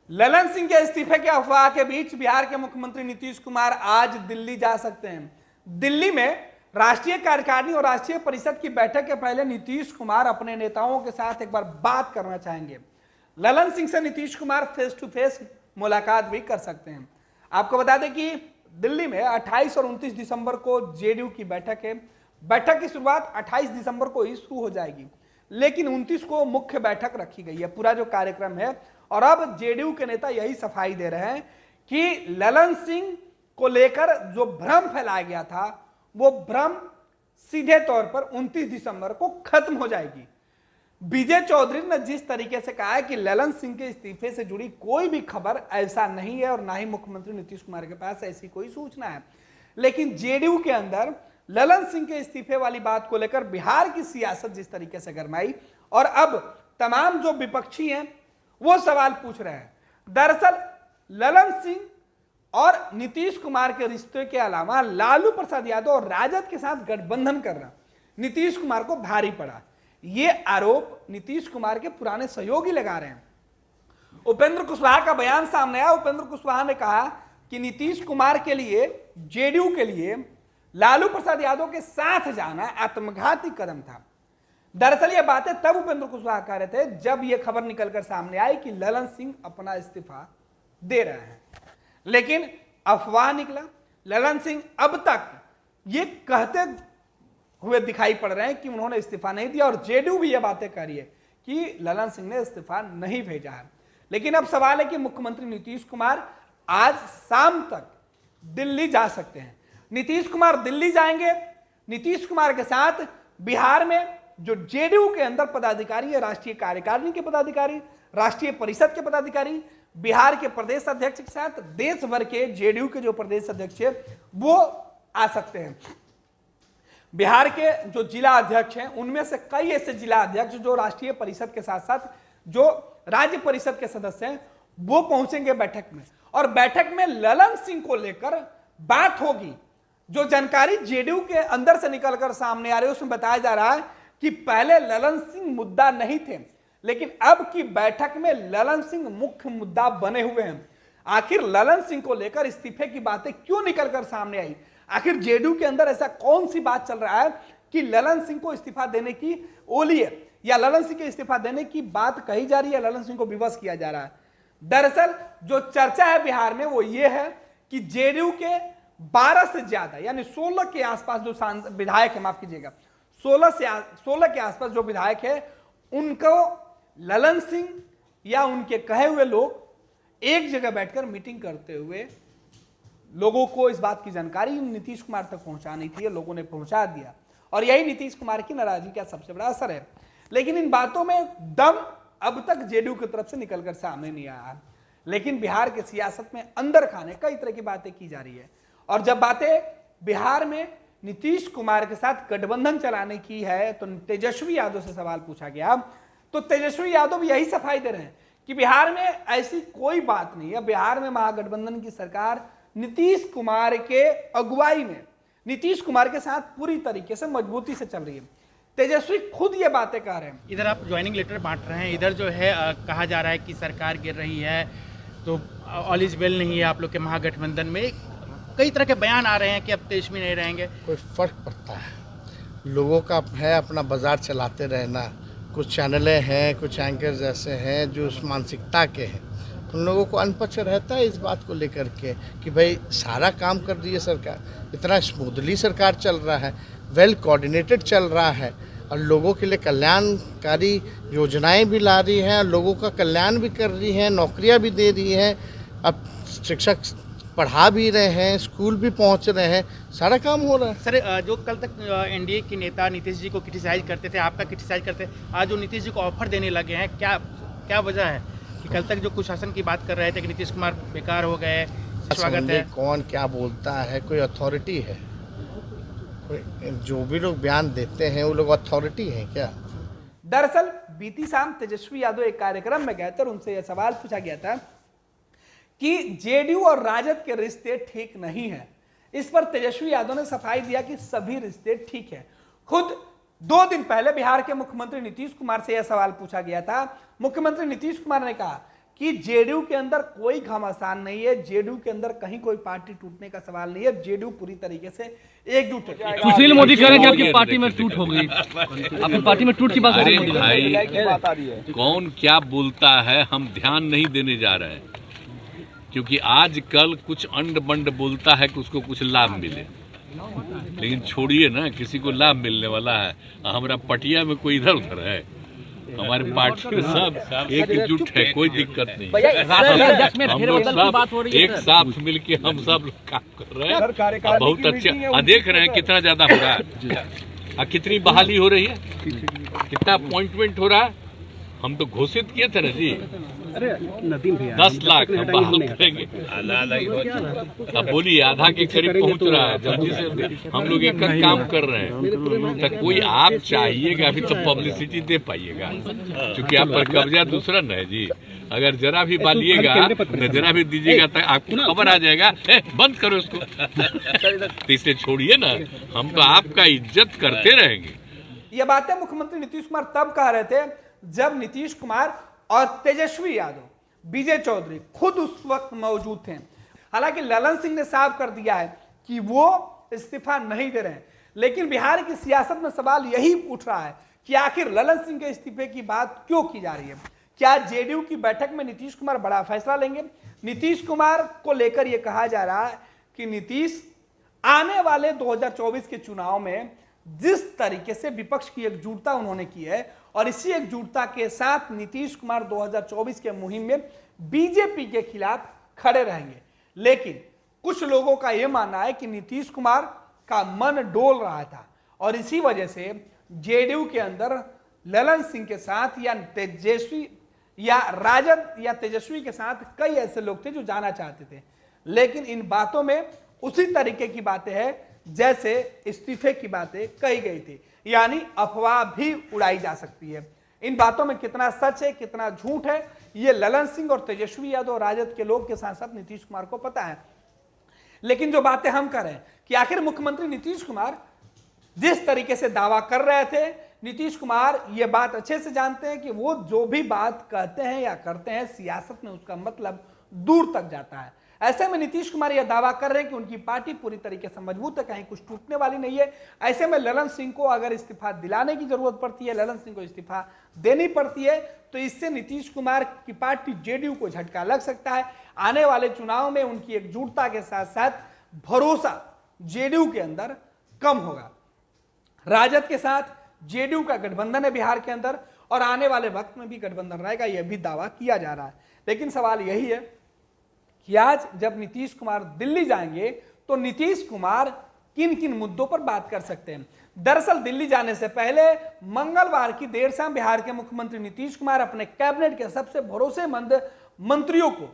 ललन सिंह के इस्तीफे के अफवाह के बीच बिहार के मुख्यमंत्री नीतीश कुमार आज दिल्ली जा सकते हैं। दिल्ली में राष्ट्रीय कार्यकारिणी और राष्ट्रीय परिषद की बैठक के पहले नीतीश कुमार अपने नेताओं के साथ एक बार बात करना चाहेंगे। ललन सिंह से Nitish Kumar face to face मुलाकात भी कर सकते हैं। आपको बता दें कि दिल्ली में 28 और 29 दिसंबर को जेडीयू की बैठक है। बैठक की शुरुआत 28 दिसंबर को ही शुरू हो जाएगी, लेकिन 29 को मुख्य बैठक रखी गई है, पूरा जो कार्यक्रम है। और अब जेडीयू के नेता यही सफाई दे रहे हैं कि ललन सिंह को लेकर जो भ्रम फैलाया गया था, वो भ्रम सीधे तौर पर 29 दिसंबर को खत्म हो जाएगी। विजय चौधरी ने जिस तरीके से कहा है कि ललन सिंह के इस्तीफे से जुड़ी कोई भी खबर ऐसा नहीं है और ना ही मुख्यमंत्री नीतीश कुमार के पास ऐसी कोई सूचना है, लेकिन जेडीयू के अंदर ललन सिंह के इस्तीफे वाली बात को लेकर बिहार की सियासत जिस तरीके से गरमाई और अब तमाम जो विपक्षी हैं वो सवाल पूछ रहे हैं। दरअसल ललन सिंह और नीतीश कुमार के रिश्ते के अलावा लालू प्रसाद यादव और राजद के साथ गठबंधन करना नीतीश कुमार को भारी पड़ा। ये आरोप नीतीश कुमार के पुराने सहयोगी लगा रहे हैं। उपेंद्र कुशवाहा का बयान सामने आया। उपेंद्र कुशवाहा ने कहा कि नीतीश कुमार के लिए, जेडीयू के लिए लालू प्रसाद यादव के साथ जाना आत्मघाती कदम था। दरअसल ये बातें तब उपेंद्र कुशवाहा कह रहे थे जब यह खबर निकलकर सामने आई कि ललन सिंह अपना इस्तीफा दे रहे हैं, लेकिन अफवाह निकला। ललन सिंह अब तक ये कहते हुए दिखाई पड़ रहे हैं कि उन्होंने इस्तीफा नहीं दिया और जेडीयू भी ये बातें कर रही है कि ललन सिंह ने इस्तीफा नहीं भेजा है। लेकिन अब सवाल है कि मुख्यमंत्री नीतीश कुमार आज शाम तक दिल्ली जा सकते हैं। नीतीश कुमार दिल्ली जाएंगे। नीतीश कुमार के साथ बिहार में जो जेडीयू के अंदर पदाधिकारी है, राष्ट्रीय कार्यकारिणी के पदाधिकारी, राष्ट्रीय परिषद के पदाधिकारी, बिहार के प्रदेश अध्यक्ष के साथ देश भर के जेडीयू के जो प्रदेश अध्यक्ष है वो आ सकते हैं। बिहार के जो जिला अध्यक्ष हैं उनमें से कई ऐसे जिला अध्यक्ष जो राष्ट्रीय परिषद के साथ साथ जो राज्य परिषद के सदस्य हैं वो पहुंचेंगे बैठक में, और बैठक में ललन सिंह को लेकर बात होगी। जो जानकारी जेडीयू के अंदर से निकलकर सामने आ रही है उसमें बताया जा रहा है कि पहले ललन सिंह मुद्दा नहीं थे, लेकिन अब की बैठक में ललन सिंह मुख्य मुद्दा बने हुए हैं। आखिर ललन सिंह को लेकर इस्तीफे की बातें क्यों निकलकर सामने आई? आखिर जेडीयू के अंदर ऐसा कौन सी बात चल रहा है कि ललन सिंह को इस्तीफा देने की ओली है, या ललन सिंह के इस्तीफा देने की बात कही जा रही है, ललन सिंह को विवश किया जा रहा है? दरअसल जो चर्चा है बिहार में वो ये है कि जेडीयू के 12 से ज्यादा यानी 16 के आसपास जो विधायक है, माफ कीजिएगा, 16 के आसपास जो विधायक है उनको ललन सिंह या उनके कहे हुए लोग एक जगह बैठकर मीटिंग करते हुए लोगों को इस बात की जानकारी नीतीश कुमार तक पहुंचानी थी, लोगों ने पहुंचा दिया, और यही नीतीश कुमार की नाराजगी का सबसे बड़ा असर है। लेकिन इन बातों में दम अब तक जेडीयू की तरफ से निकलकर सामने नहीं आया, लेकिन बिहार के सियासत में अंदर खाने कई तरह की बातें की जा रही है। और जब बातें बिहार में नीतीश कुमार के साथ गठबंधन चलाने की है तो तेजस्वी यादव से सवाल पूछा गया, तो तेजस्वी यादव यही सफाई दे रहे हैं कि बिहार में ऐसी कोई बात नहीं है। बिहार में महागठबंधन की सरकार नीतीश कुमार के अगुवाई में नीतीश कुमार के साथ पूरी तरीके से मजबूती से चल रही है। तेजस्वी खुद ये बातें कह रहे हैं। इधर आप ज्वाइनिंग लेटर बांट रहे हैं, इधर जो है कहा जा रहा है कि सरकार गिर रही है तो ऑल इज वेल नहीं है आप लोग के महागठबंधन में। कई तरह के बयान आ रहे हैं कि अब तेजस्वी नहीं रहेंगे। कोई फर्क पड़ता है? लोगों का है अपना बाजार चलाते रहना। कुछ चैनलें हैं, कुछ एंकर्स ऐसे हैं जो उस मानसिकता के हैं, उन लोगों को अनपक्ष रहता है इस बात को लेकर के कि भाई सारा काम कर रही है सरकार, इतना स्मूथली सरकार चल रहा है, वेल कोऑर्डिनेटेड चल रहा है, और लोगों के लिए कल्याणकारी योजनाएं भी ला रही हैं, लोगों का कल्याण भी कर रही हैं, नौकरियां भी दे रही हैं, अब शिक्षक पढ़ा भी रहे हैं, स्कूल भी पहुंच रहे हैं, सारा काम हो रहा है। सर, जो कल तक एनडीए के नेता नीतीश जी को क्रिटिसाइज करते थे, आपका क्रिटिसाइज करते, आज वो नीतीश जी को ऑफर देने लगे हैं, क्या वजह है कि कल तक जो कुशासन की बात कर रहे थे कि नीतीश कुमार बेकार हो गए? स्वागत है। कौन क्या बोलता है? कोई अथॉरिटी है? कोई जो भी लोग बयान देते हैं वो लोग अथॉरिटी हैं क्या? दरअसल बीती शाम तेजस्वी यादव एक कार्यक्रम में गए थे और उनसे यह सवाल पूछा गया था कि जेडीयू और राजद के रिश्ते ठीक नहीं है। इस पर तेजस्वी यादव ने सफाई दिया कि सभी रिश्ते ठीक है। खुद 2 दिन पहले बिहार के मुख्यमंत्री नीतीश कुमार से यह सवाल पूछा गया था। मुख्यमंत्री नीतीश कुमार ने कहा कि जेडीयू के अंदर कोई घमासान नहीं है, जेडीयू के अंदर कहीं कोई पार्टी टूटने का सवाल नहीं है, जेडीयू पूरी तरीके से एकजुट है। सुशील मोदी कह रहे हैं कि आपकी पार्टी में टूट हो गई, आपकी पार्टी में टूट की बात अरे सुशील मोदी भाई, कौन क्या बोलता है हम ध्यान नहीं देने जा रहे हैं, क्योंकि आजकल कुछ अंड बंड बोलता है कि उसको कुछ लाभ मिले, लेकिन छोड़िए ना, किसी को लाभ मिलने वाला है। हमारा पटिया में कोई इधर उधर है, हमारे पार्टी में सब एकजुट है, कोई दिक्कत नहीं। हम लोग सब एक साथ मिलके हम सब लोग काम कर रहे हैं, बहुत अच्छे देख रहे हैं कितना ज्यादा हो रहा है, कितनी बहाली हो रही है, कितना अपॉइंटमेंट हो रहा है। हम तो घोषित किए थे ना जी, 10 लाख हम बहाल करेंगे। अब बोलिए आधा के करीब पहुंच रहा है, जल्दी से हम लोग एक काम कर रहे हैं। तो कोई आप चाहिएगा, अभी तो पब्लिसिटी दे पाइएगा, क्योंकि आप पर कब्जा दूसरा न है जी। अगर जरा भी बालिएगा, जरा भी दीजिएगा तो आपको खबर आ जाएगा, बंद करो इसको। तो इसे छोड़िए ना, हम तो आपका इज्जत करते रहेंगे। ये बातें मुख्यमंत्री नीतीश कुमार तब कह रहे थे जब नीतीश कुमार और तेजस्वी यादव, विजय चौधरी खुद उस वक्त मौजूद थे। हालांकि ललन सिंह ने साफ कर दिया है कि वो इस्तीफा नहीं दे रहे हैं, लेकिन बिहार की सियासत में सवाल यही उठ रहा है कि आखिर ललन सिंह के इस्तीफे की बात क्यों की जा रही है। क्या जेडीयू की बैठक में नीतीश कुमार बड़ा फैसला लेंगे? नीतीश कुमार को लेकर यह कहा जा रहा है कि नीतीश आने वाले 2024 के चुनाव में जिस तरीके से विपक्ष की एकजुटता उन्होंने की है, और इसी एकजुटता के साथ नीतीश कुमार 2024 के मुहिम में बीजेपी के खिलाफ खड़े रहेंगे। लेकिन कुछ लोगों का यह मानना है कि नीतीश कुमार का मन डोल रहा था, और इसी वजह से जेडीयू के अंदर ललन सिंह के साथ या तेजस्वी या राजद या तेजस्वी के साथ कई ऐसे लोग थे जो जाना चाहते थे। लेकिन इन बातों में उसी तरीके की बातें हैं जैसे इस्तीफे की बातें कही गई थी, यानी अफवाह भी उड़ाई जा सकती है। इन बातों में कितना सच है, कितना झूठ है, ये ललन सिंह और तेजस्वी यादव राजद के लोग के साथ साथ नीतीश कुमार को पता है। लेकिन जो बातें हम कर रहे हैं कि आखिर मुख्यमंत्री नीतीश कुमार जिस तरीके से दावा कर रहे थे, नीतीश कुमार ये बात अच्छे से जानते हैं कि वो जो भी बात कहते हैं या करते हैं, सियासत में उसका मतलब दूर तक जाता है। ऐसे में नीतीश कुमार यह दावा कर रहे हैं कि उनकी पार्टी पूरी तरीके से मजबूत है, कहीं कुछ टूटने वाली नहीं है। ऐसे में ललन सिंह को अगर इस्तीफा दिलाने की जरूरत पड़ती है, ललन सिंह को इस्तीफा देनी पड़ती है, तो इससे नीतीश कुमार की पार्टी जेडीयू को झटका लग सकता है। आने वाले चुनाव में उनकी एकजुटता के साथ साथ भरोसा जेडीयू के अंदर कम होगा। राजद के साथ जेडीयू का गठबंधन है बिहार के अंदर, और आने वाले वक्त में भी गठबंधन रहेगा, यह भी दावा किया जा रहा है। लेकिन सवाल यही है कि आज जब नीतीश कुमार दिल्ली जाएंगे तो नीतीश कुमार किन किन मुद्दों पर बात कर सकते हैं। दरअसल दिल्ली जाने से पहले मंगलवार की देर शाम बिहार के मुख्यमंत्री नीतीश कुमार अपने कैबिनेट के सबसे भरोसेमंद मंत्रियों को,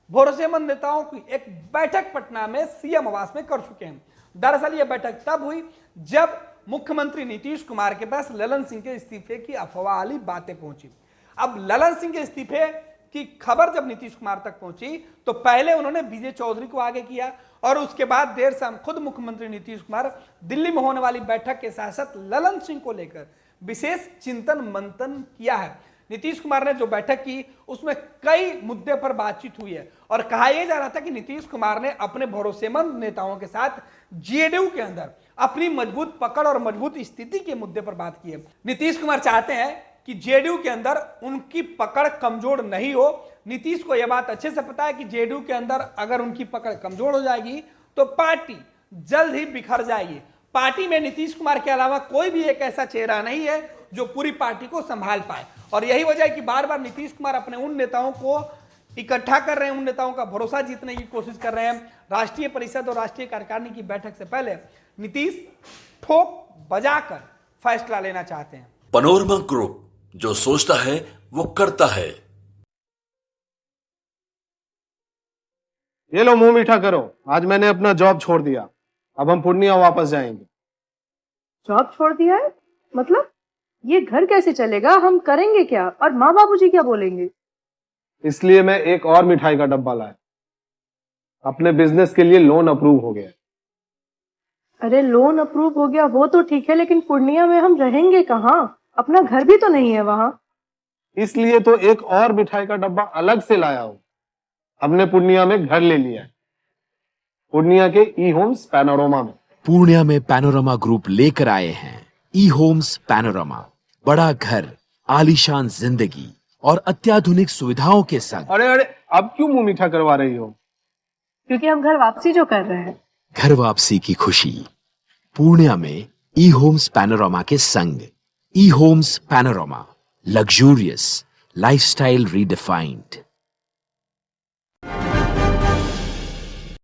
भरोसेमंद नेताओं की एक बैठक पटना में सीएम आवास में कर चुके हैं। दरअसल यह बैठक तब हुई जब मुख्यमंत्री नीतीश कुमार के पास ललन सिंह के इस्तीफे की अफवाह वाली बातें पहुंची। अब ललन सिंह के इस्तीफे की खबर जब नीतीश कुमार तक पहुंची तो पहले उन्होंने विजय चौधरी को आगे किया, और उसके बाद देर शाम खुद मुख्यमंत्री नीतीश कुमार दिल्ली में होने वाली बैठक के साथ साथ ललन सिंह को लेकर विशेष चिंतन मंथन किया है। नीतीश कुमार ने जो बैठक की उसमें कई मुद्दे पर बातचीत हुई है, और कहा यह जा रहा था कि नीतीश कुमार ने अपने भरोसेमंद नेताओं के साथ जेडीयू के अंदर अपनी मजबूत पकड़ और मजबूत स्थिति के मुद्दे पर बात की है। नीतीश कुमार चाहते हैं कि जेडीयू के अंदर उनकी पकड़ कमजोर नहीं हो। नीतीश को यह बात अच्छे से पता है कि जेडीयू के अंदर अगर उनकी पकड़ कमजोर हो जाएगी तो पार्टी जल्द ही बिखर जाएगी। पार्टी में नीतीश कुमार के अलावा कोई भी एक ऐसा चेहरा नहीं है जो पूरी पार्टी को संभाल पाए, और यही वजह है कि बार बार नीतीश कुमार अपने उन नेताओं को इकट्ठा कर रहे हैं, उन नेताओं का भरोसा जीतने की कोशिश कर रहे हैं। राष्ट्रीय परिषद और राष्ट्रीय कार्यकारिणी की बैठक से पहले नीतीश ठोक बजाकर फैसला लेना चाहते हैं। पनोरमा ग्रुप, जो सोचता है वो करता है। ये लो मुंह मीठा करो, आज मैंने अपना जॉब छोड़ दिया, अब हम पूर्णिया वापस जाएंगे। जॉब छोड़ दिया है? मतलब ये घर कैसे चलेगा, हम करेंगे क्या, और माँ बाबूजी क्या बोलेंगे? इसलिए मैं एक और मिठाई का डब्बा लाया, अपने बिजनेस के लिए लोन अप्रूव हो गया। अरे लोन अप्रूव हो गया वो तो ठीक है, लेकिन पूर्णिया में हम रहेंगे कहाँ? अपना घर भी तो नहीं है वहाँ। इसलिए तो एक और मिठाई का डब्बा अलग से लाया हूं। हमने पूर्णिया में घर ले लिया है, पूर्णिया के ई होम्स पैनोरमा में। पूर्णिया में पैनोरमा ग्रुप लेकर आए हैं ई होम्स पैनोरमा, बड़ा घर, आलीशान जिंदगी और अत्याधुनिक सुविधाओं के संग। अरे अरे, अब क्यों मुंह मीठा करवा रही हो? क्योंकि हम घर वापसी जो कर रहे हैं। घर वापसी की खुशी पूर्णिया में ई होम्स पैनोरमा के संग। E homes panorama, luxurious lifestyle redefined.